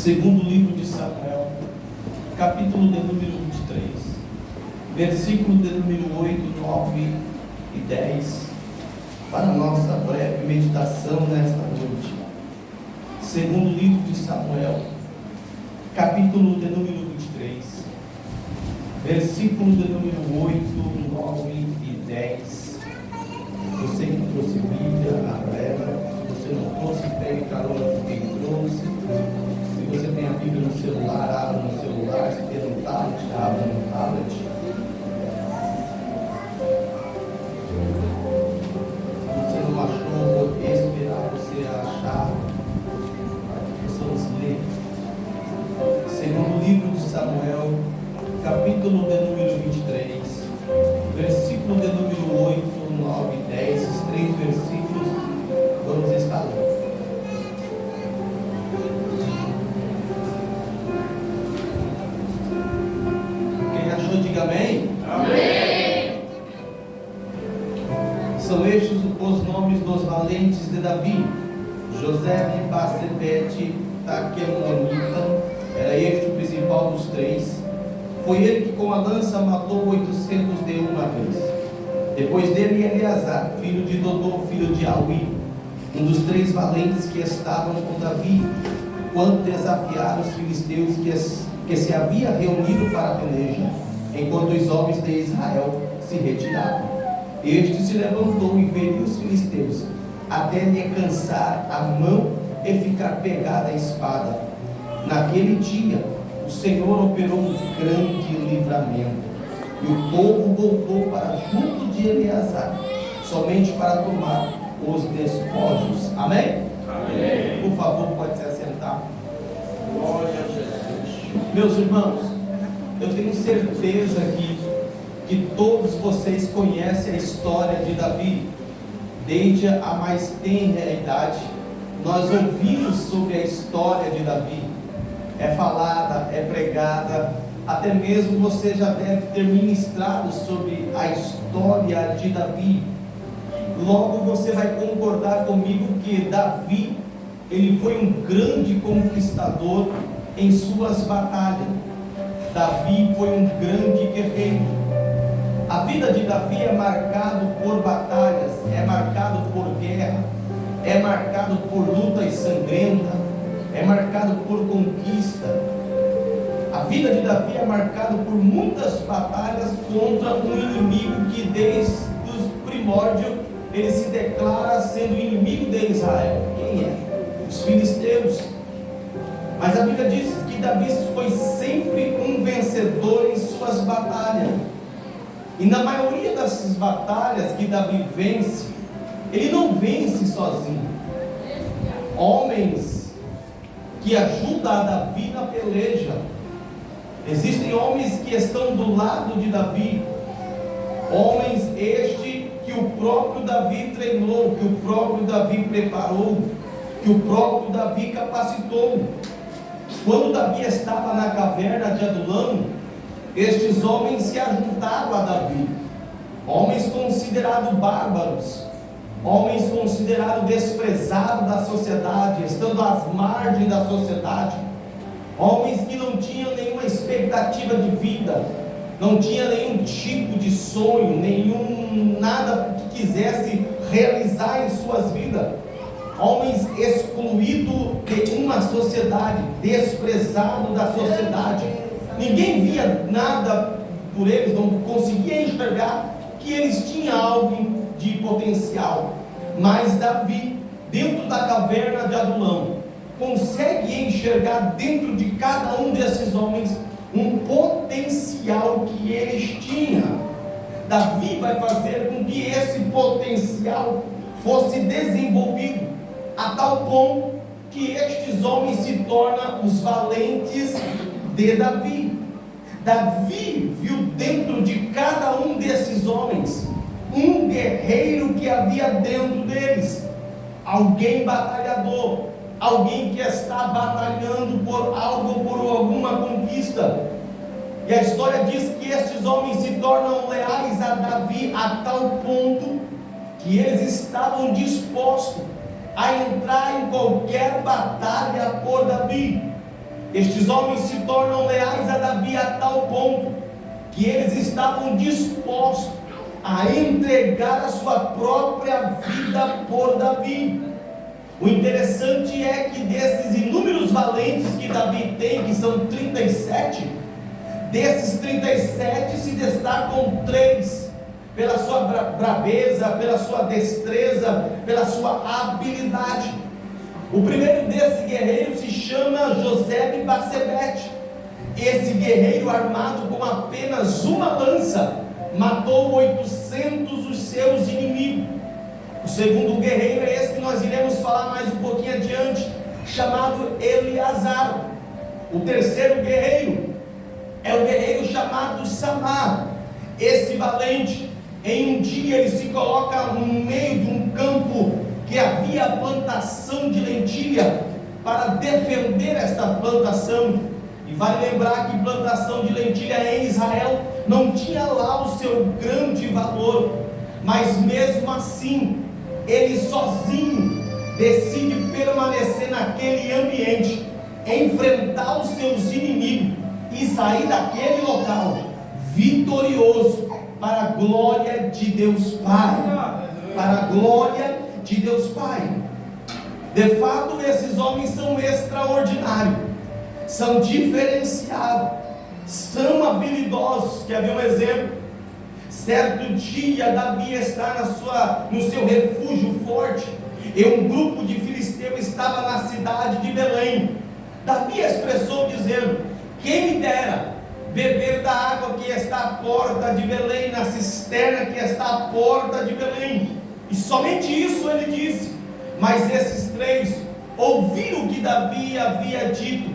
Segundo livro de Samuel, capítulo de número 23, versículo de número 8, 9 e 10, para a nossa breve meditação nesta noite. Segundo livro de Samuel, capítulo de número 23, versículo de número 8, 9 e 10. Você que trouxe Bíblia, abra ela. Se você não trouxe, pegue carona com quem trouxe. Se você tem a Bíblia no celular, abra no celular. Se tem no tablet, abra no tablet. Se você não achou, vou esperar você achar. Possamos ler. Segundo livro de Samuel, capítulo de número 23, versículo de número 8, 9 e 10, esses três versículos vamos estar lendo. Quem achou, diga amém. Amém. São estes os nomes dos valentes de Davi: José de Basebete, Taquemonita, era este o principal dos três. Foi ele que com a lança matou 800 de uma vez. Depois dele, Eleazar, filho de Dodô, filho de Aui, um dos três valentes que estavam com Davi, quando desafiaram os filisteus que se havia reunido para a peleja, enquanto os homens de Israel se retiravam. Este se levantou e feriu os filisteus, até lhe cansar a mão e ficar pegada a espada. Naquele dia, o Senhor operou um grande livramento, e o povo voltou para junto de Eleazar, somente para tomar os despojos. Amém? Amém. Por favor, pode se assentar. Glória a Jesus. Meus irmãos, eu tenho certeza que todos vocês conhecem a história de Davi. Desde a mais tenra idade, nós ouvimos sobre a história de Davi. É falada, é pregada, até mesmo você já deve ter ministrado sobre a história de Davi. Logo você vai concordar comigo que Davi, ele foi um grande conquistador em suas batalhas. Davi foi um grande guerreiro. A vida de Davi é marcado por batalhas, é marcado por guerra, é marcado por lutas sangrentas, é marcado por conquista. A vida de Davi é marcada por muitas batalhas contra um inimigo que desde os primórdios ele se declara sendo inimigo de Israel. Quem é? Os filisteus. Mas a Bíblia diz que Davi foi sempre um vencedor em suas batalhas. E na maioria dessas batalhas que Davi vence, ele não vence sozinho. Homens que ajudam a Davi na peleja. Existem homens que estão do lado de Davi, homens este que o próprio Davi treinou, que o próprio Davi preparou, que o próprio Davi capacitou. Quando Davi estava na caverna de Adulão, estes homens se ajuntaram a Davi, homens considerados bárbaros, homens considerados desprezados da sociedade, estando às margens da sociedade, homens que não tinham nenhuma expectativa de vida, não tinha nenhum tipo de sonho, nada que quisesse realizar em suas vidas, homens excluídos de uma sociedade, desprezados da sociedade. Ninguém via nada por eles, não conseguia enxergar que eles tinham algo de potencial. Mas Davi, dentro da caverna de Adulão, consegue enxergar dentro de cada um desses homens um potencial que eles tinham. Davi vai fazer com que esse potencial fosse desenvolvido a tal ponto que estes homens se tornam os valentes de Davi. Davi viu dentro de cada um desses homens um guerreiro que havia dentro deles, alguém batalhador, alguém que está batalhando por algo, por alguma conquista. E a história diz que estes homens se tornam leais a Davi a tal ponto que eles estavam dispostos a entrar em qualquer batalha por Davi. Estes homens se tornam leais a Davi a tal ponto que eles estavam dispostos a entregar a sua própria vida por Davi. O interessante é que desses inúmeros valentes que Davi tem, que são 37, desses 37 se destacam 3 pela sua braveza, pela sua destreza, pela sua habilidade. O primeiro desse guerreiro se chama Josebe-Basebete. Esse guerreiro, armado com apenas uma lança, matou 800 dos seus inimigos. O segundo guerreiro é esse que nós iremos falar mais um pouquinho adiante, chamado Eleazar. O terceiro guerreiro é o guerreiro chamado Samar. Esse valente, em um dia ele se coloca no meio de um campo que havia plantação de lentilha, para defender esta plantação. E vale lembrar que plantação de lentilha em Israel não tinha lá o seu grande valor, mas mesmo assim ele sozinho decide permanecer naquele ambiente, enfrentar os seus inimigos e sair daquele local vitorioso, para a glória de Deus Pai. Para a glória de Deus Pai. De fato, esses homens são extraordinários, são diferenciados, são habilidosos. Quer ver um exemplo? Certo dia, Davi está no seu refúgio forte, e um grupo de filisteus estava na cidade de Belém. Davi expressou dizendo: quem me dera beber da água que está à porta de Belém, na cisterna que está à porta de Belém. E somente isso ele disse. Mas esses 3 ouviram o que Davi havia dito,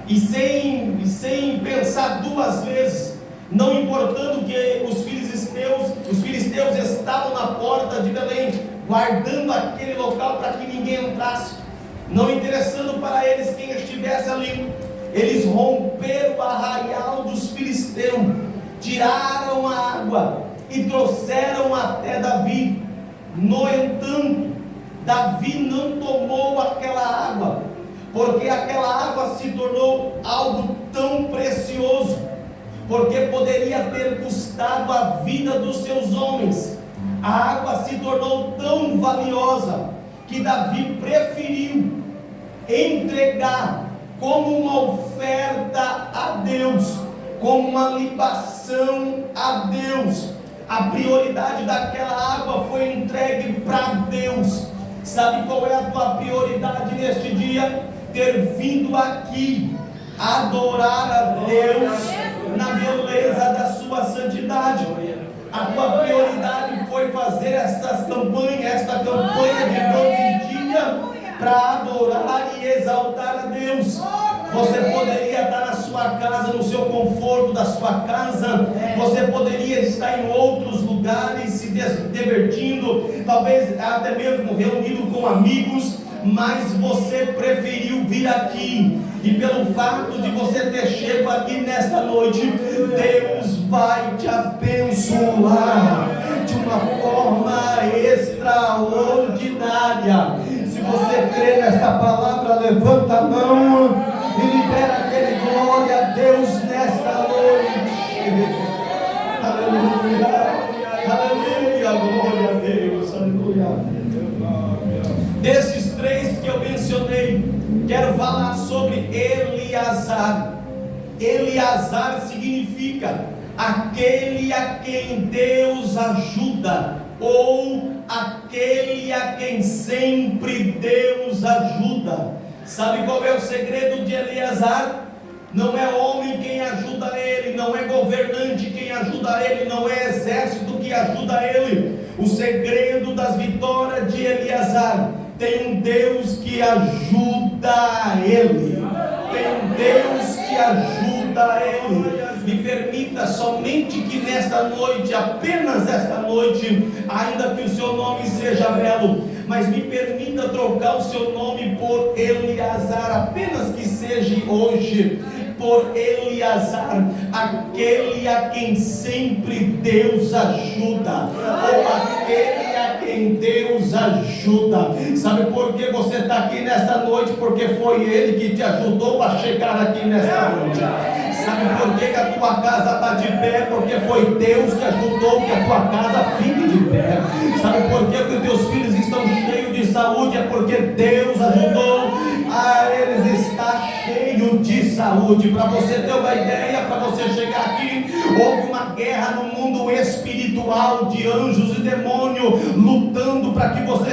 e sem pensar 2 vezes, não importando que os filisteus estavam na porta de Belém, guardando aquele local para que ninguém entrasse, não interessando para eles quem estivesse ali, eles romperam o arraial dos filisteus, tiraram a água e trouxeram até Davi. No entanto, Davi não tomou aquela água, porque aquela água se tornou algo tão precioso, porque poderia ter custado a vida dos seus homens. A água se tornou tão valiosa que Davi preferiu entregar como uma oferta a Deus, como uma libação a Deus. A prioridade daquela água foi entregue para Deus. Sabe qual é a tua prioridade neste dia? Ter vindo aqui adorar a Deus na beleza da sua santidade. A tua prioridade foi fazer esta campanha de 12 dias para adorar e exaltar a Deus. Você poderia estar na sua casa, no seu conforto da sua casa. Você poderia estar em outros lugares se divertindo, talvez até mesmo reunido com amigos, mas você preferiu vir aqui. E pelo fato de você ter chego aqui nesta noite, Deus vai te abençoar de uma forma extraordinária. Se você crê nesta palavra, levanta a mão e libera aquele glória a Deus nesta noite. Aleluia, aleluia, glória a Deus, aleluia. Desses 3 que eu mencionei, quero falar sobre Eleazar. Eleazar significa aquele a quem Deus ajuda, ou aquele a quem sempre Deus ajuda. Sabe qual é o segredo de Eleazar? Não é homem quem ajuda ele, não é governante quem ajuda ele, não é exército que ajuda ele. O segredo das vitórias de Eleazar: tem um Deus que ajuda ele, tem um Deus que ajuda ele. Me permita somente que nesta noite, apenas esta noite, ainda que o seu nome seja belo, mas me permita trocar o seu nome por Eleazar, apenas que seja hoje, por Eleazar, aquele a quem sempre Deus ajuda, ou aquele a quem Deus ajuda. Sabe por que você está aqui nesta noite? Porque foi Ele que te ajudou a chegar aqui nesta noite. Sabe por que a tua casa está de pé? Porque foi Deus que ajudou que a tua casa fique de pé. Sabe por que os teus filhos estão cheios de saúde? É porque Deus ajudou a eles estar cheio de saúde. Para você ter uma ideia, para você chegar aqui, houve uma guerra no mundo espiritual de anjos e demônios lutando para que você,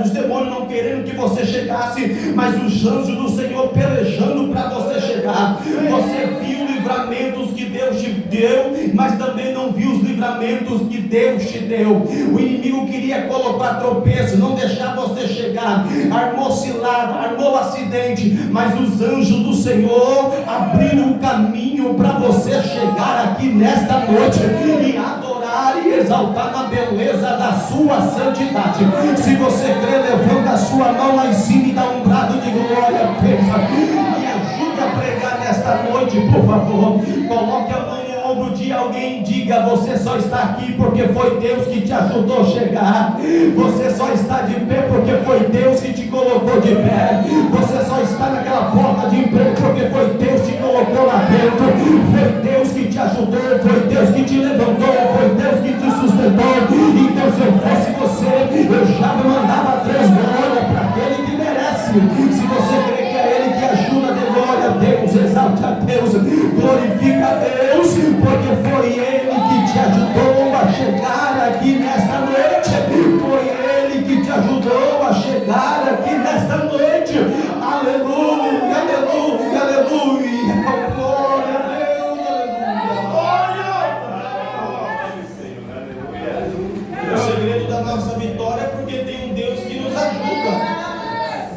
dos demônios não querendo que você chegasse, mas os anjos do Senhor pelejando para você chegar. Você viu livramentos que Deus te deu, mas também não viu os livramentos que Deus te deu. O inimigo queria colocar tropeço, não deixar você chegar, armou cilada, armou acidente, mas os anjos do Senhor abriram o caminho para você chegar aqui nesta noite e adorar e exaltar na beleza da sua santidade. Se você crê, levanta a sua mão lá em cima e dá um brado de glória. Pensa, me ajude a pregar nesta noite, por favor. Coloque a mão no ombro de alguém e diga: você só está aqui porque foi Deus que te ajudou a chegar. Você só está de pé porque foi Deus que te colocou de pé. Você só está naquela porta de emprego porque foi Deus que te colocou lá dentro. Foi Deus que te ajudou, foi Deus que te levantou, foi Deus que te sustentou. Então, se eu fosse você, eu já mandava 3 glórias para aquele que merece. Se você crê que é Ele que ajuda, dê glória a Deus, exalte a Deus, glorifica a Deus, porque foi Ele que te ajudou a chegar aqui nesta noite. Foi Ele que te ajudou a chegar aqui nesta noite. Aleluia, aleluia, aleluia. Glória a Deus, aleluia. O segredo da nossa vitória é porque tem um Deus que nos ajuda,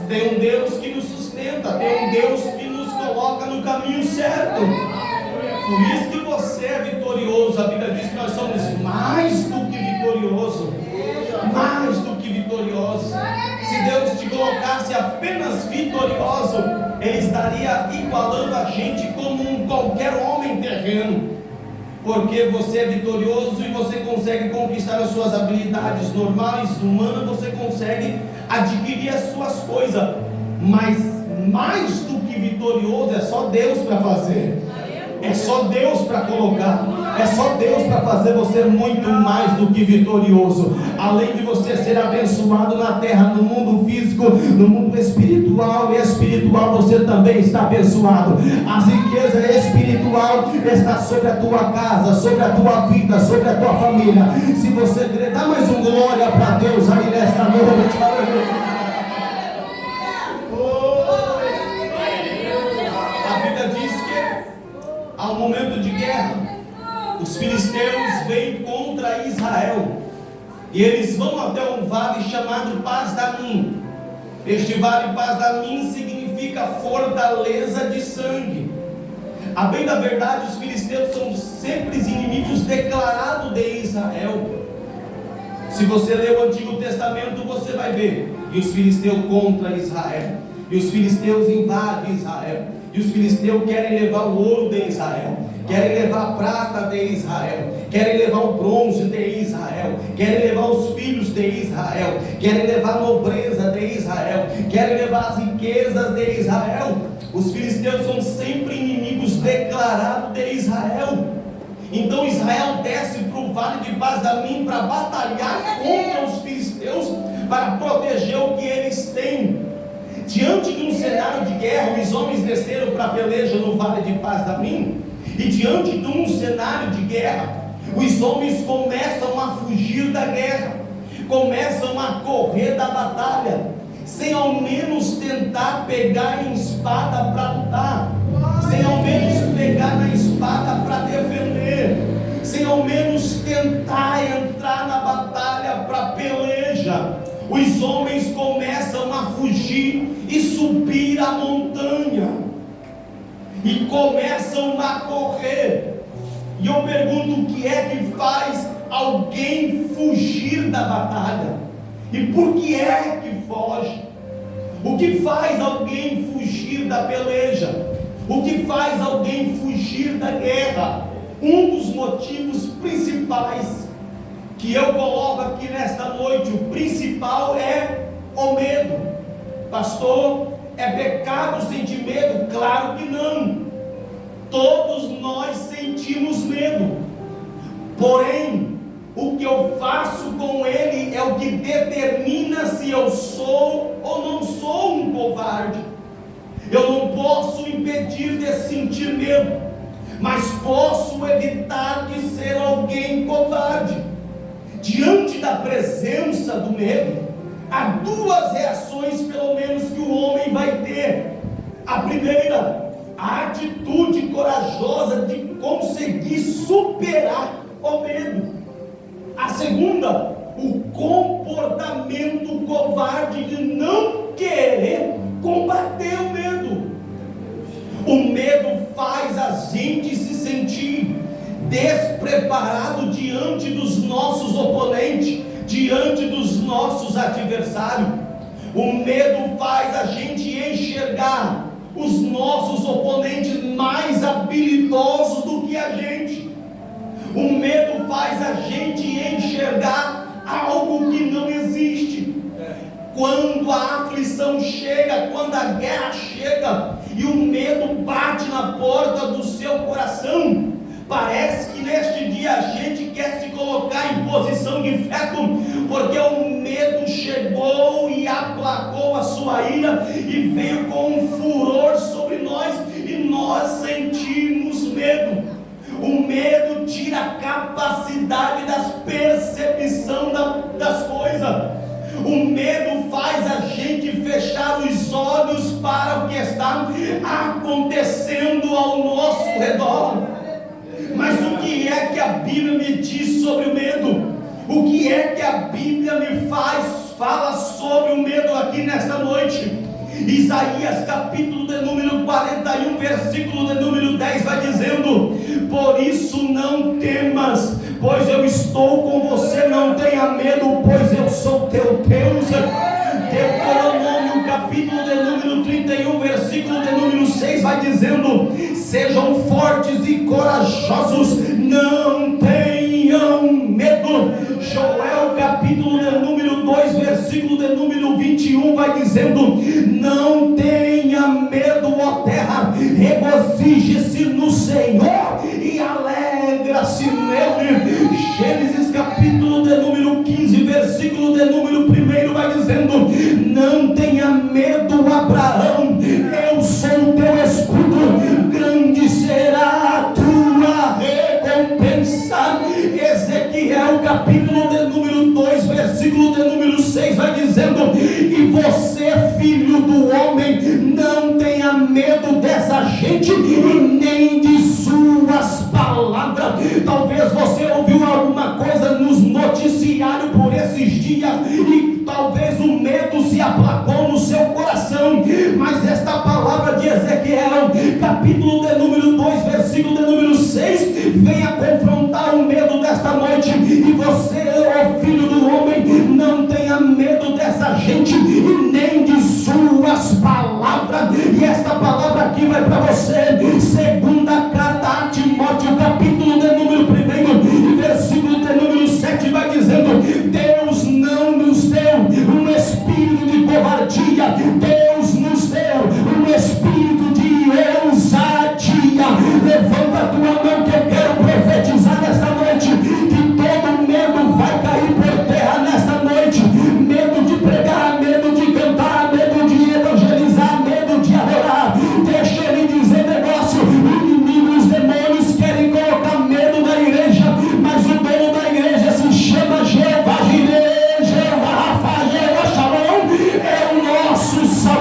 tem um Deus que nos sustenta, tem um Deus que nos coloca no caminho certo. Por isso que você é vitorioso. A Bíblia diz que nós somos mais do que vitorioso. Mais do que vitorioso. Se Deus te colocasse apenas vitorioso, Ele estaria igualando a gente como qualquer homem terreno. Porque você é vitorioso e você consegue conquistar as suas habilidades normais, humanas, você consegue adquirir as suas coisas. Mas mais do que vitorioso é só Deus para fazer. É só Deus para colocar, é só Deus para fazer você muito mais do que vitorioso. Além de você ser abençoado na terra, no mundo físico, no mundo espiritual e espiritual, você também está abençoado. A riqueza espiritual está sobre a tua casa, sobre a tua vida, sobre a tua família. Se você crer, dá mais um glória para Deus aí nesta noite. Há um momento de guerra, os filisteus vêm contra Israel e eles vão até um vale chamado Pas-damim. Este vale Pas-damim significa fortaleza de sangue. A bem da verdade, os filisteus são sempre inimigos declarados de Israel. Se você ler o Antigo Testamento, você vai ver que os filisteus contra Israel, e os filisteus invadem Israel. E os filisteus querem levar o ouro de Israel, querem levar a prata de Israel, querem levar o bronze de Israel, querem levar os filhos de Israel, querem levar a nobreza de Israel, querem levar as riquezas de Israel. Os filisteus são sempre inimigos declarados de Israel. Então Israel desce para o vale de Pas-damim para batalhar contra os filisteus, para proteger o que eles têm. Diante de um cenário de guerra, os homens desceram para a peleja no vale de Pas-damim, e diante de um cenário de guerra, os homens começam a fugir da guerra, começam a correr da batalha, sem ao menos tentar pegar em espada para lutar, sem ao menos pegar na espada para defender, sem ao menos tentar entrar na batalha para peleja. Os homens começam a fugir e subir a montanha, e começam a correr. E eu pergunto: o que é que faz alguém fugir da batalha? E por que é que foge? O que faz alguém fugir da peleja? O que faz alguém fugir da guerra? Um dos motivos principais que eu coloco aqui nesta noite, o principal é o medo. Pastor, é pecado sentir medo? Claro que não. Todos nós sentimos medo. Porém, o que eu faço com ele é o que determina se eu sou ou não sou um covarde. Eu não posso impedir de sentir medo, mas posso evitar de ser alguém covarde. Diante da presença do medo, há duas reações pelo menos que o homem vai ter. A primeira, a atitude corajosa de conseguir superar o medo. A segunda, o comportamento covarde de não querer combater o medo. O medo faz a gente se sentir despreparado diante dos nossos oponentes, diante dos nossos adversários. O medo faz a gente enxergar os nossos oponentes mais habilidosos do que a gente. O medo faz a gente enxergar algo que não existe. Quando a aflição chega, quando a guerra chega e o medo bate na porta do seu coração, parece que neste dia a gente quer se colocar em posição de feto, porque o medo chegou e aplacou a sua ira e veio com um furor sobre nós e nós sentimos medo. O medo tira a capacidade da percepção das coisas. O medo faz a gente fechar os olhos para o que está acontecendo ao nosso redor. Mas o que é que a Bíblia me diz sobre o medo? O que é que a Bíblia me fala sobre o medo aqui nesta noite? Isaías capítulo de número 41, versículo de número 10 vai dizendo: por isso não temas, pois eu estou com você, não tenha medo, pois eu sou teu Deus. Deuteronômio capítulo de número 31, versículo de número 6 vai dizendo: sejam fortes e corajosos, não tenham medo. Joel capítulo de número 2, versículo de número 21 vai dizendo: não tenha medo, ó terra, regozije-se no Senhor e alegra-se nele. Gênesis capítulo de número 15, versículo de número 1 vai dizendo: não tenha medo, Abraão, eu sou teu escudo, grande será a tua recompensa. Ezequiel capítulo de número 2, versículo de número 6 vai dizendo: e você, filho do homem, não tenha medo dessa gente e nem de suas palavras. Talvez você ouviu alguma coisa nos noticiários por esses dias e talvez o medo se aplacou no seu coração, mas esta palavra de Ezequiel capítulo de número 2, versículo de número 6 vem a confrontar o medo desta noite. E você, ó filho do homem, não tenha medo dessa gente e nem de suas palavras. E esta palavra aqui vai para você. Segunda carta a Timóteo capítulo de número 1 e versículo de número 7 vai dizendo: Deus não nos deu um espírito de covardia, Deus nos deu um espírito de ousadia. Levanta a tua mão que eu quero profetizar nesta noite que todo medo vai cair por terra nesta noite. Medo de pregar, medo de cantar, medo de evangelizar, medo de adorar. Deixa ele dizer negócio. O inimigo, os demônios querem colocar medo na igreja, mas o dono da igreja se chama Jeová Jireh, Jeová Rafa, Jeová Shalom, é o nosso Salvador.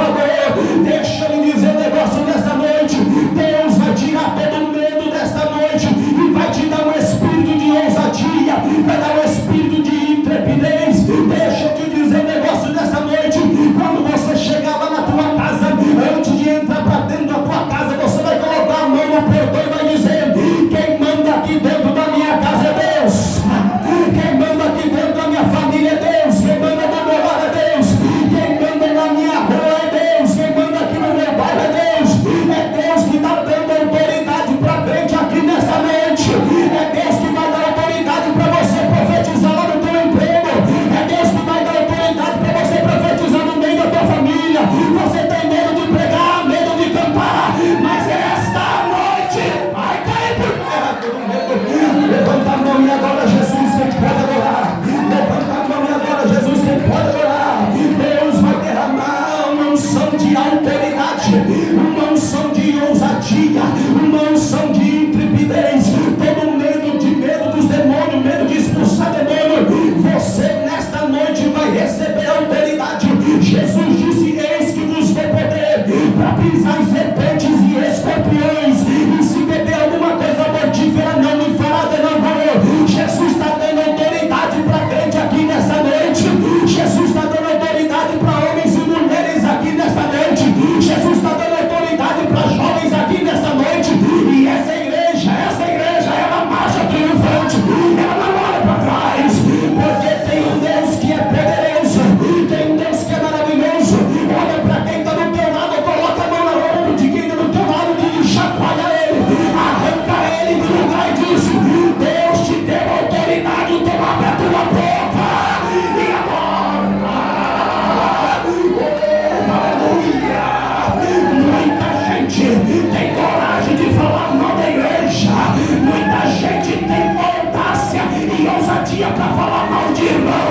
mão de irmão,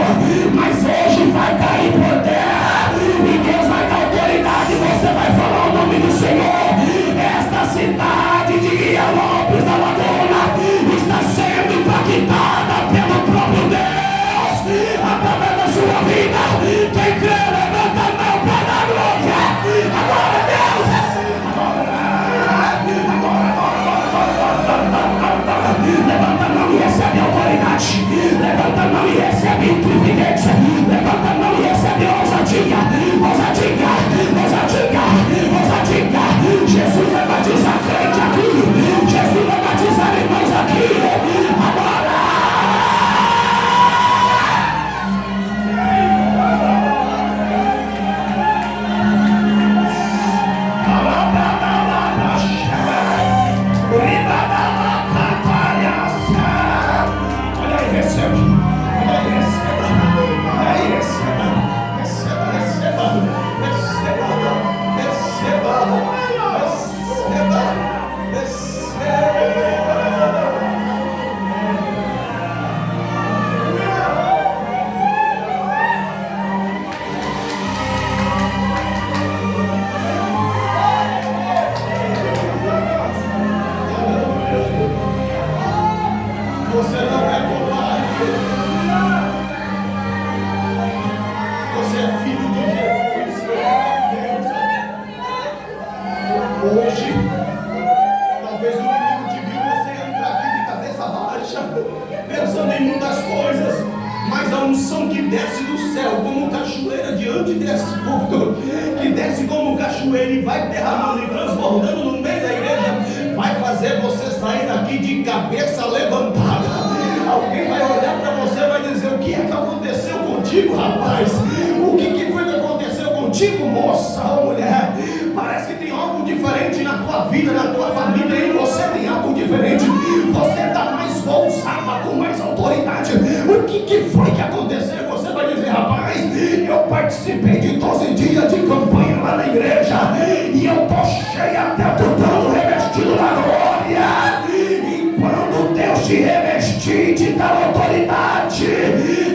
mas hoje vai cair por terra, e Deus vai dar autoridade, você vai falar o nome do Senhor. Esta cidade de Guia Lopes da Laguna está sendo impactada pelo próprio Deus, através da sua vida. Quem crê, levanta a mão para dar glória. Agora Deus, levanta a mão e recebe autoridade, levanta a mão e recebe inteligência, levanta a mão e recebe ousadia, ousadia, ousadia, ousadia. Jesus vai batizar crente aqui, Jesus vai batizar irmãos aqui, agora. Você não é covarde. Você é filho de Jesus. Hoje, talvez o inimigo te viu você entrar aqui de cabeça baixa, pensando em muitas coisas, mas a unção que desce do céu como cachoeira diante desse culto, que desce como cachoeira e vai derramando e transbordando no meio da igreja, vai fazer você sair daqui de cabeça levantada. Alguém vai olhar para você e vai dizer: o que é que aconteceu contigo, rapaz? O que foi que aconteceu contigo, moça ou mulher? Parece que tem algo diferente na tua vida, na tua família, em você tem algo diferente. Você está mais ousada, com mais autoridade. O que foi que aconteceu? Você vai dizer: rapaz, eu participei de 12 dias de campanha lá na igreja e eu estou cheio até tutano, revestido da glória. E quando Deus te revestir, te dá autoridade,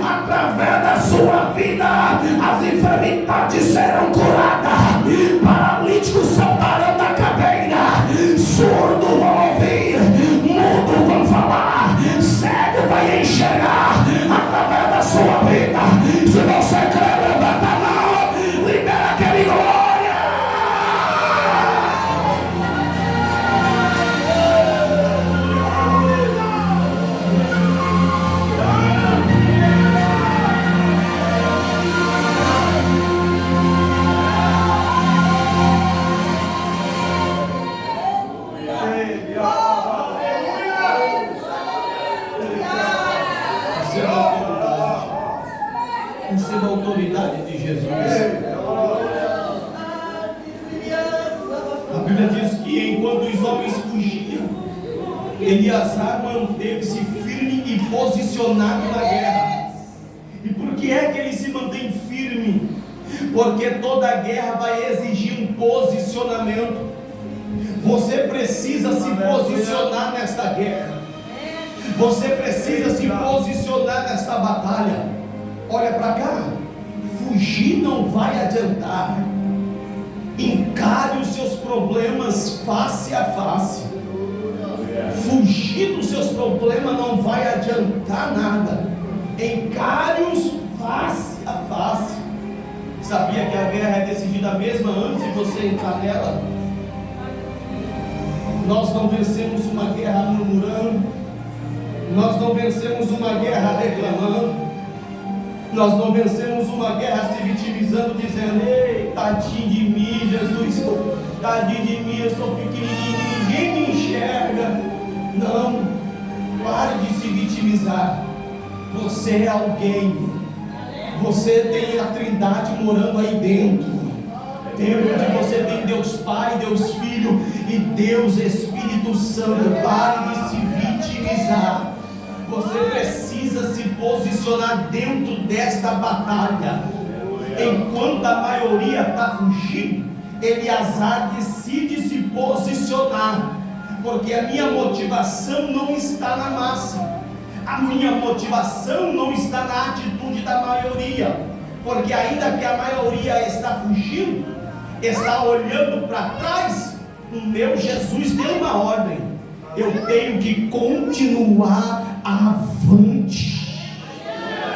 através da sua vida as enfermidades serão curadas, paralíticos saltarão da cadeira, surdo vão ouvir, mudo vão falar, cego vai enxergar através da sua vida. Se você quer, levanta a mão, libera aquele glória. Receba a autoridade de Jesus. A Bíblia diz que enquanto os homens fugiam, Eleazar manteve-se firme e posicionado na guerra. E por que é que ele se mantém firme? Porque toda guerra vai exigir um posicionamento. Você precisa se posicionar nesta guerra. Você precisa se posicionar nesta batalha. Olha para cá, fugir não vai adiantar. Encare os seus problemas face a face. Fugir dos seus problemas não vai adiantar nada. Encare-os face a face. Sabia que a guerra é decidida mesmo antes de você entrar nela? Nós não vencemos uma guerra murmurando. Nós não vencemos uma guerra reclamando. Nós não vencemos uma guerra se vitimizando, dizendo: ei, tadinho de mim, Jesus, tadinho de mim, eu sou pequenininho, ninguém me enxerga. Não, pare de se vitimizar. Você é alguém. Você tem a Trindade morando aí dentro. Dentro de você tem Deus Pai, Deus Filho e Deus Espírito Santo. Pare de se vitimizar. Você precisa se posicionar dentro desta batalha. Enquanto a maioria está fugindo, Eleazar decide se posicionar, porque a minha motivação não está na massa, A minha motivação não está na atitude da maioria, porque ainda que a maioria está fugindo, está olhando para trás, o meu Jesus deu uma ordem: eu tenho que continuar avante,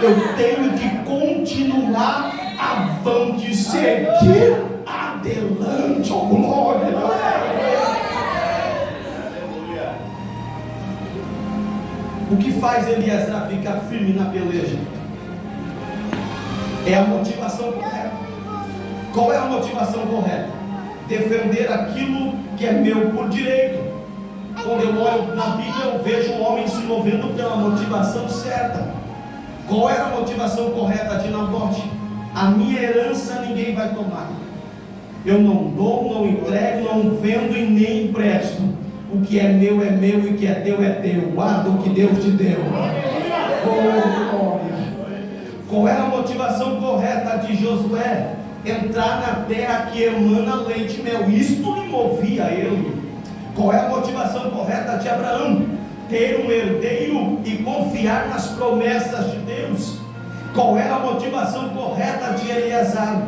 eu tenho que continuar avante, seguir adelante, oh glória. O que faz Eliezer ficar firme na peleja? É a motivação correta. Qual é a motivação correta? Defender aquilo que é meu por direito. Quando eu olho na Bíblia, eu vejo o homem se movendo pela motivação certa. Qual era a motivação correta de Nabote? A minha herança ninguém vai tomar. Eu não dou, não entrego, não vendo e nem empresto. O que é meu e o que é teu. Guarda o que Deus te deu. Qual era a motivação correta de Josué? Entrar na terra que emana leite e mel. Isto lhe movia ele. Qual é a motivação correta de Abraão? Ter um herdeiro e confiar nas promessas de Deus. Qual era a motivação correta de Eliezer?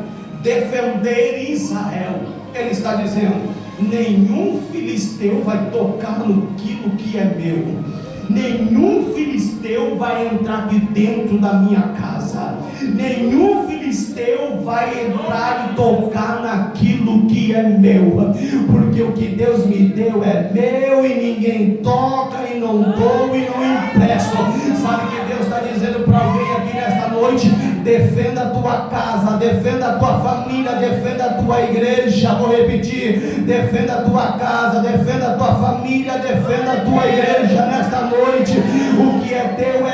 Defender Israel. Ele está dizendo: nenhum filisteu vai tocar naquilo que é meu. Nenhum filisteu vai entrar de dentro da minha casa. Nenhum filisteu vai entrar e tocar naquilo que é meu. Porque o que Deus me deu é meu e ninguém toca e não dou e não empresto. Sabe o que Deus está dizendo para alguém aqui nesta noite? Defenda a tua casa, defenda a tua família, defenda a tua igreja. Vou repetir: defenda a tua casa, defenda a tua família, defenda a tua igreja nesta noite. O que é teu,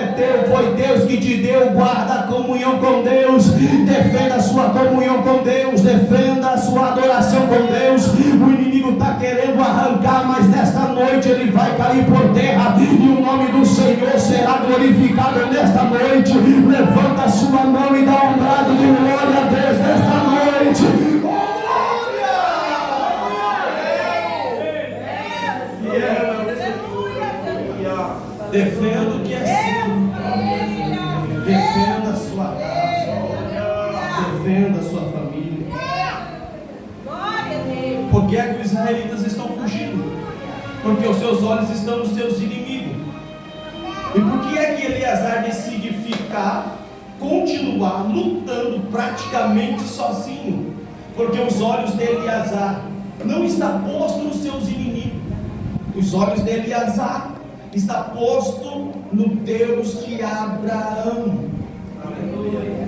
foi Deus que te deu. Guarda a comunhão com Deus, defenda a sua comunhão com Deus, defenda a sua adoração com Deus. O inimigo está querendo arrancar, mas nesta noite ele vai cair por terra e o nome do Senhor será glorificado nesta noite. Levanta a sua mão e dá um brado de glória a Deus nesta noite. Defenda o que é seu. Defenda a sua casa. Defenda a sua família. Por que é que os israelitas estão fugindo? Porque os seus olhos estão nos seus inimigos. E por que é que Eliezer decide continuar lutando praticamente sozinho? Porque os olhos de Eliezer não estão postos nos seus inimigos. Os olhos de Eliezer está posto no Deus de Abraão. Aleluia.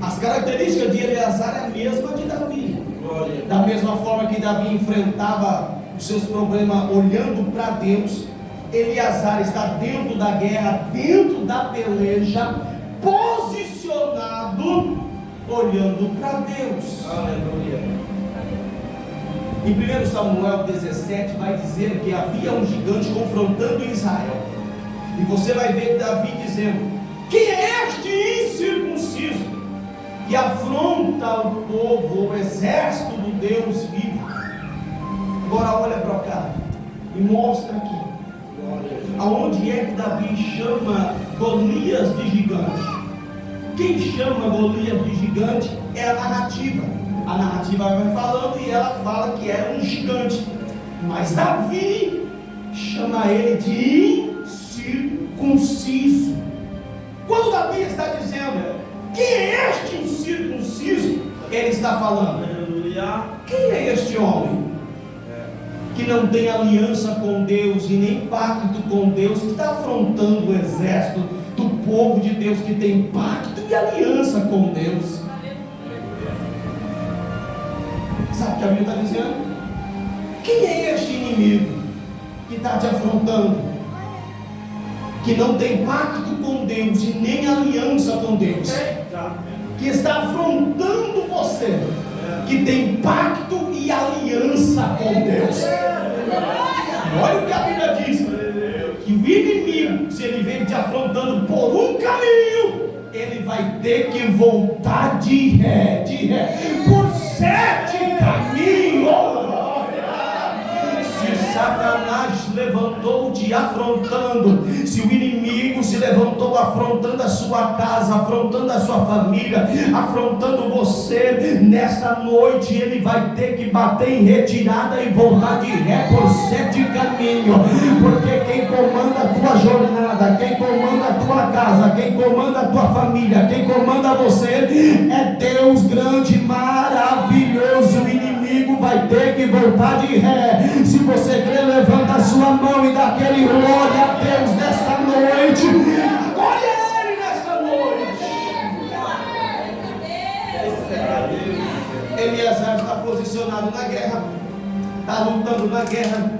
As características de Eliezer é a mesma de Davi. Glória. Da mesma forma que Davi enfrentava os seus problemas olhando para Deus, Eliezer está dentro da guerra, dentro da peleja, posicionado, olhando para Deus. Aleluia. Em 1 Samuel 17 vai dizer que havia um gigante confrontando Israel. E você vai ver Davi dizendo: quem é este incircunciso que afronta o povo, o exército do Deus vivo? Agora olha para cá e mostra aqui aonde é que Davi chama Golias de gigante. Quem chama Golias de gigante é a narrativa. A narrativa vai falando e ela fala que era um gigante. Mas Davi chama ele de incircunciso. Quando Davi está dizendo: quem é este incircunciso? Ele está falando: quem é este homem que não tem aliança com Deus e nem pacto com Deus, que está afrontando o exército do povo de Deus que tem pacto e aliança com Deus? Sabe o que a Bíblia está dizendo? Quem é este inimigo que está te afrontando, que não tem pacto com Deus e nem aliança com Deus, que está afrontando você, que tem pacto e aliança com Deus? Olha o que a Bíblia diz: que o inimigo, se ele vem te afrontando por um caminho, ele vai ter que voltar de ré por 7 caminhos. Se Satanás levantou te afrontando, se o inimigo se levantou afrontando a sua casa, afrontando a sua família, afrontando você, nesta noite ele vai ter que bater em retirada e voltar de ré por 7 caminhos, porque quem comanda a tua jornada, quem comanda a tua casa, quem comanda a tua família, quem comanda você é Deus grande, maravilhoso. O inimigo vai ter que voltar de ré. Se você crê, levanta a sua mão e dá aquele glória a Deus nesta noite. Glória a Ele nesta noite. Eliezer está posicionado na guerra, está lutando na guerra,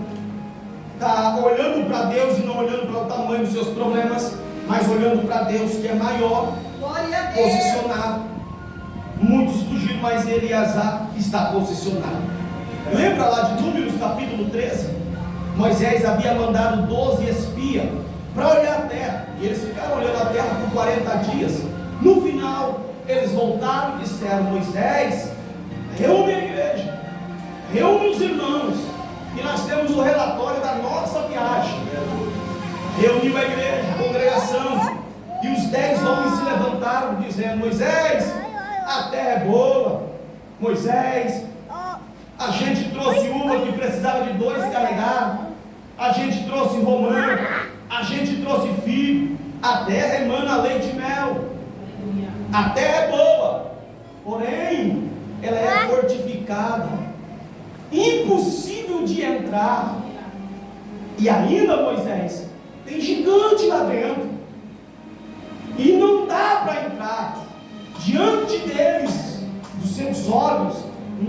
está olhando para Deus e não olhando para o tamanho dos seus problemas, mas olhando para Deus que é maior, posicionado. Muitos fugiram, mas Eliezer está posicionado. Lembra lá de Números capítulo 13? Moisés havia mandado 12 espias para olhar a terra, e eles ficaram olhando a terra por 40 dias. No final, eles voltaram e disseram: Moisés, reúne a igreja, reúne os irmãos, e nós temos o relatório da nossa viagem. Reuniu a igreja, a congregação, e os 10 homens se levantaram dizendo: Moisés, a terra é boa. Moisés, a gente trouxe uva que precisava de 2 carregados, a gente trouxe romã, a gente trouxe figo, a terra emana leite e mel, a terra é boa, porém ela é fortificada, impossível de entrar, e ainda, Moisés, tem gigante lá dentro, e não dá para entrar. Diante deles, dos seus olhos,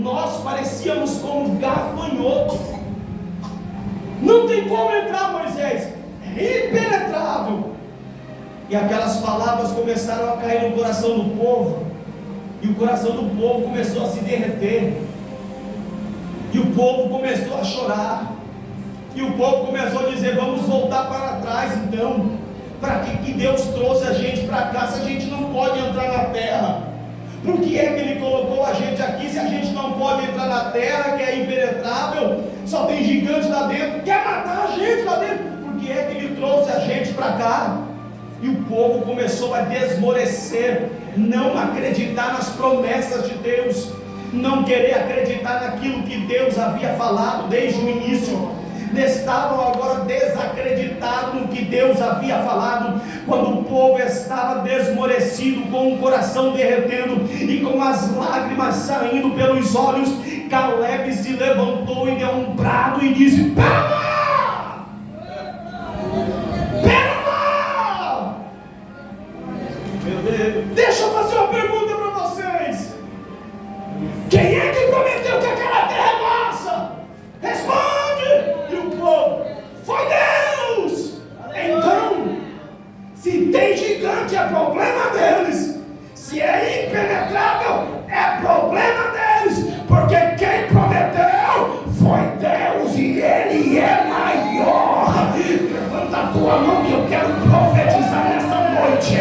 nós parecíamos como gafanhotos. Não tem como entrar, Moisés, é impenetrável. E aquelas palavras começaram a cair no coração do povo, e o coração do povo começou a se derreter, e o povo começou a chorar, e o povo começou a dizer: vamos voltar para trás então. Para que Deus trouxe a gente para cá se a gente não pode entrar na terra? Por que é que Ele colocou a gente aqui se a gente não pode entrar na terra que é impenetrável? Só tem gigante lá dentro, quer matar a gente lá dentro. Por que é que Ele trouxe a gente para cá? E o povo começou a desmorecer, não acreditar nas promessas de Deus, não querer acreditar naquilo que Deus havia falado desde o início. Estavam agora desacreditados no que Deus havia falado. Quando o povo estava desmorecido, com o coração derretendo e com as lágrimas saindo pelos olhos, Caleb se levantou e deu um brado e disse: pera lá! Pera lá! Deixa eu fazer uma pergunta para vocês. Quem é que prometeu que aquela terra é nossa? Responde! E o povo: foi Deus! Então, se tem gigante, é problema deles. Se é impenetrável, é problema deles. Porque quem prometeu foi Deus, e Ele é maior. Levanta a tua mão que eu quero profetizar nessa noite.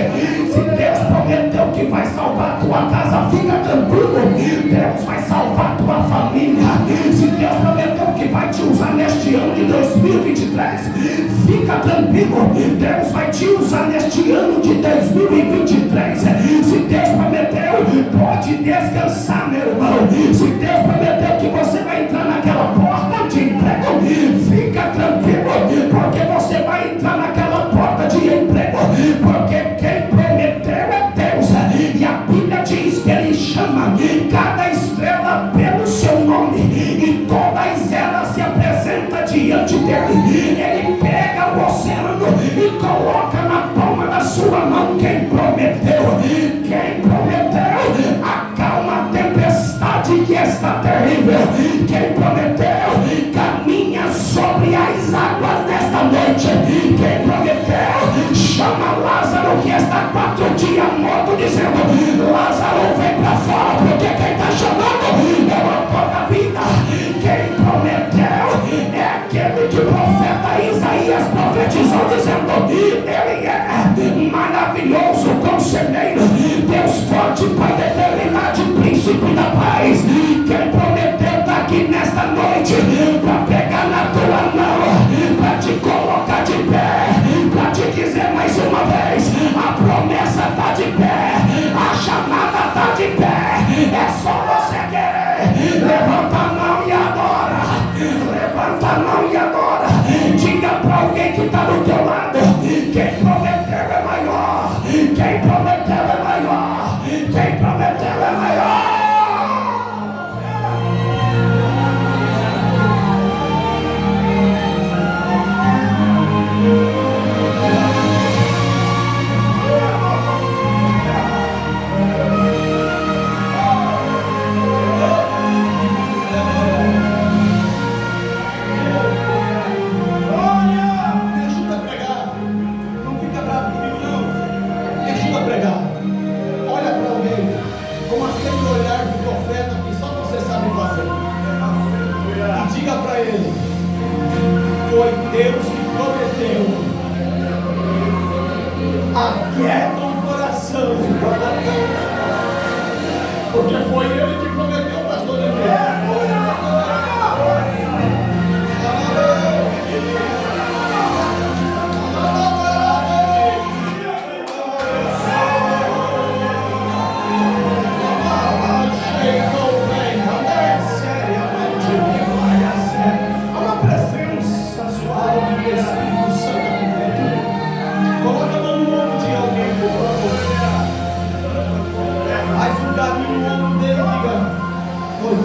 Se Deus prometeu que vai salvar a tua casa, fica tranquilo, Deus vai salvar a tua família. Se Deus prometeu que vai te usar neste ano de 2023, fica tranquilo, Deus vai te usar neste ano de 2023. Se Deus prometeu, pode descansar, meu irmão. Se Deus prometeu que você vai entrar naquela porta de emprego, fica tranquilo, porque você vai entrar naquela porta de emprego, porque quem prometeu é Deus. E a Bíblia diz que Ele chama cada estrela pelo seu nome, e todas elas se apresentam diante dele. Ele pega o oceano e coloca na palma da sua mão. Quem prometeu, acalma a tempestade que está terrível. Quem prometeu, caminha sobre as águas nesta noite. Quem prometeu, chama Lázaro que está 4 dias morto, dizendo: Lázaro, vem para fora, porque quem está chamando é o autor da vida. Quem prometeu é aquele que o profeta Isaías profetizou, dizendo: Ele é maravilhoso, conselheiro, Deus forte, Pai da eternidade, príncipe da paz. Quem prometeu está aqui nesta noite para pegar na tua mão, para te colocar de pé, para te dizer mais uma vez: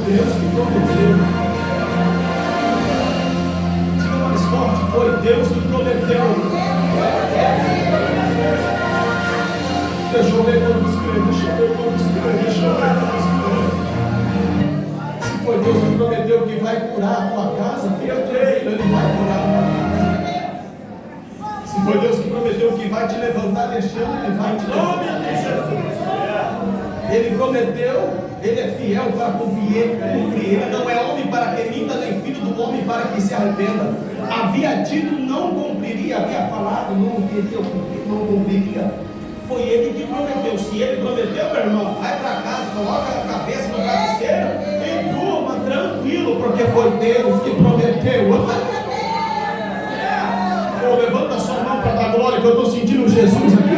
Deus que prometeu. Diga mais forte, foi Deus que prometeu. Deixa eu ver quantos creem, deixa eu ver quantos creem, deixa eu ver quantos creem. Se foi Deus que prometeu que vai curar a tua casa, eu creio, Ele vai curar a tua casa. Se foi Deus que prometeu que vai te levantar deste ano, Ele vai te levantar deste ano. Ele prometeu, Ele é fiel para cumprir. Ele não é homem para que minta, nem filho do homem para que se arrependa. Havia dito, não cumpriria. Havia falado, não queria cumprir, não cumpriria. Foi Ele que prometeu. Se Ele prometeu, meu irmão, vai para casa, coloca a cabeça no travesseiro e durma tranquilo, porque foi Deus que prometeu. Oh, levanta sua mão para dar glória, que eu estou sentindo Jesus aqui.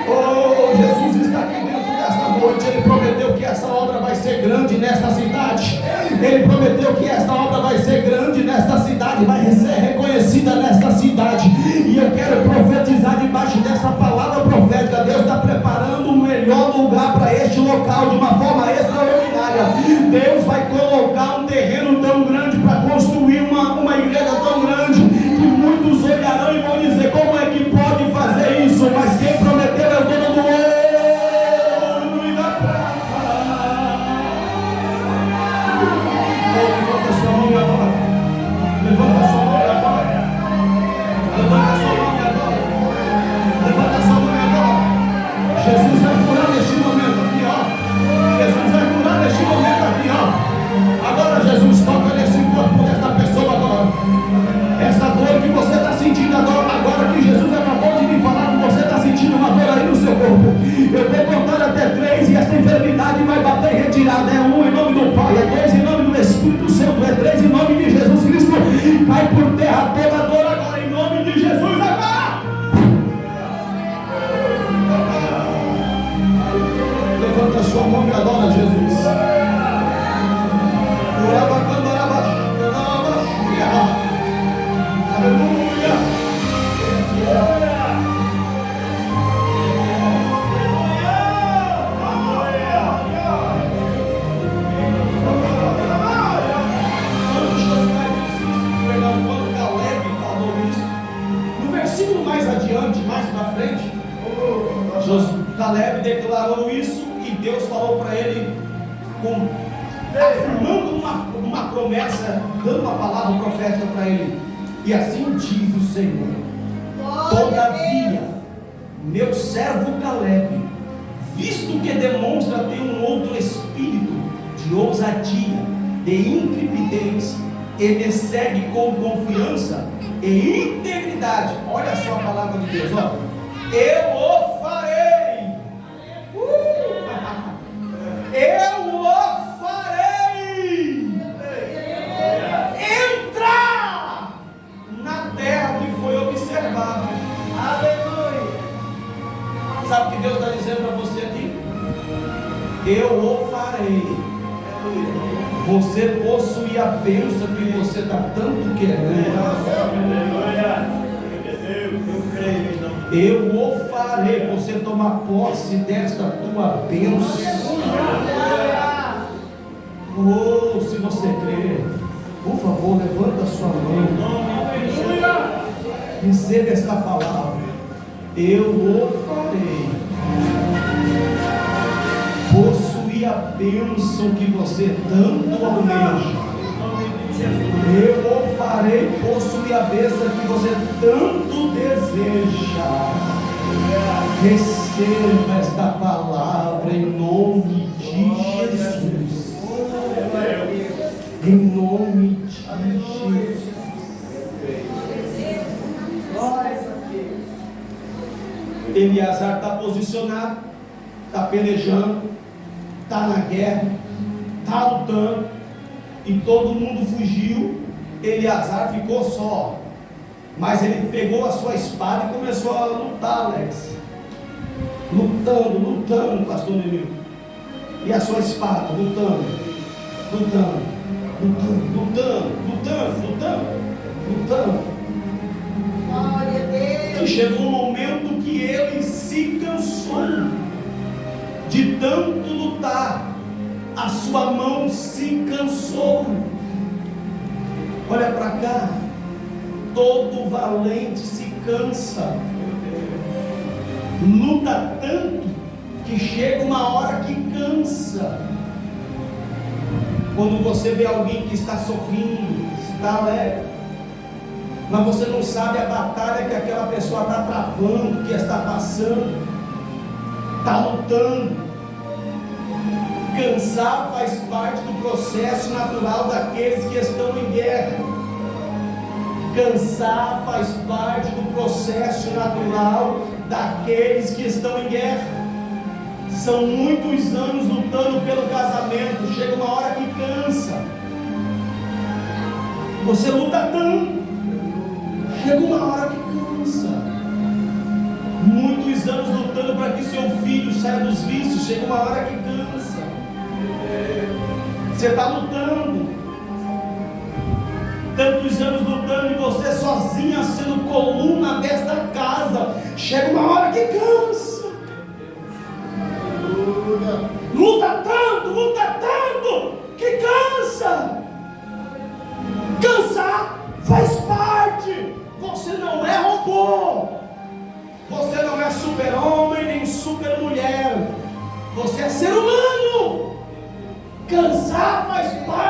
Oh, Jesus está aqui dentro desta noite. Ele prometeu que essa obra vai ser grande nesta cidade. Ele prometeu que esta obra vai ser grande nesta cidade, vai ser reconhecida nesta cidade. E eu quero profetizar debaixo dessa palavra profética. Deus está preparando o melhor lugar para este local de uma forma extraordinária. Deus vai colocar um terreno tão grande para construir uma igreja tão grande que muitos olharão e vão dizer: como é que pode fazer isso? Mas quem prometeu é o dono do ouro e da prata. Levanta sua mão e adora. Levanta sua mão e adora. Levanta sua mão e adora. Levanta sua mão e adora. Jesus vai curar neste momento aqui, ó. Jesus vai curar neste momento aqui, ó. Agora Jesus toca nesse corpo desta pessoa agora. Essa dor que você está sentindo agora que Jesus acabou de me falar que você está sentindo uma dor aí no seu corpo. Eu vou contar até 3 e essa enfermidade vai bater em retirada. É 1 em nome do Pai, é 2 em nome do Espírito Santo, é 3 em nome de Jesus Cristo. Cai por terra toda dor agora em nome de Jesus agora. Levanta sua mão e adora Jesus. Aleluia. Quando Caleb falou isso, no versículo mais adiante, mais para frente, Caleb declarou isso e Deus falou para ele, afirmando uma promessa, dando uma palavra profética para ele. E assim diz o Senhor: todavia, meu servo Caleb, visto que demonstra ter um outro espírito de ousadia, de intrepidez, e me segue com confiança e integridade. Olha só a palavra de Deus, ó. Eu o farei. Eu o farei entrar na terra que foi observada. Aleluia. Sabe o que Deus está dizendo para você aqui? Eu o farei. Você possui a bênção que você está tanto querendo. Eu o farei. Você tomar posse desta tua bênção. Oh, se você crer, por favor, levanta a sua mão. Receba esta palavra. Eu o farei. Possuir a bênção que você tanto almeja. Eu o farei possuir a bênção que você tanto deseja. Receba esta palavra em nome de Jesus. Em nome de Jesus. Eleazar está posicionado, está pelejando, está na guerra, está lutando, e todo mundo fugiu. Eleazar ficou só, mas ele pegou a sua espada e começou a lutar, Alex. Lutando, pastor Emílio. E a sua espada, lutando. Glória a Deus. E chegou um momento que ele se cansou de tanto lutar, a sua mão se cansou. Olha para cá, todo valente se cansa, luta tanto que chega uma hora que cansa. Quando você vê alguém que está sorrindo, está alegre, mas você não sabe a batalha que aquela pessoa está travando, que está passando, está lutando. Cansar faz parte do processo natural daqueles que estão em guerra. Cansar faz parte do processo natural daqueles que estão em guerra. São muitos anos lutando pelo casamento, chega uma hora que cansa. Você luta tanto, chega uma hora que cansa. Muitos anos lutando para que seu filho saia dos vícios, chega uma hora que cansa. Você está lutando, tantos anos lutando, e você sozinha sendo coluna desta casa, chega uma hora que cansa. Luta tanto, que cansa. Cansar faz parte. Você não é robô, você não é super-homem nem super-mulher, você é ser humano. Cansar faz parte.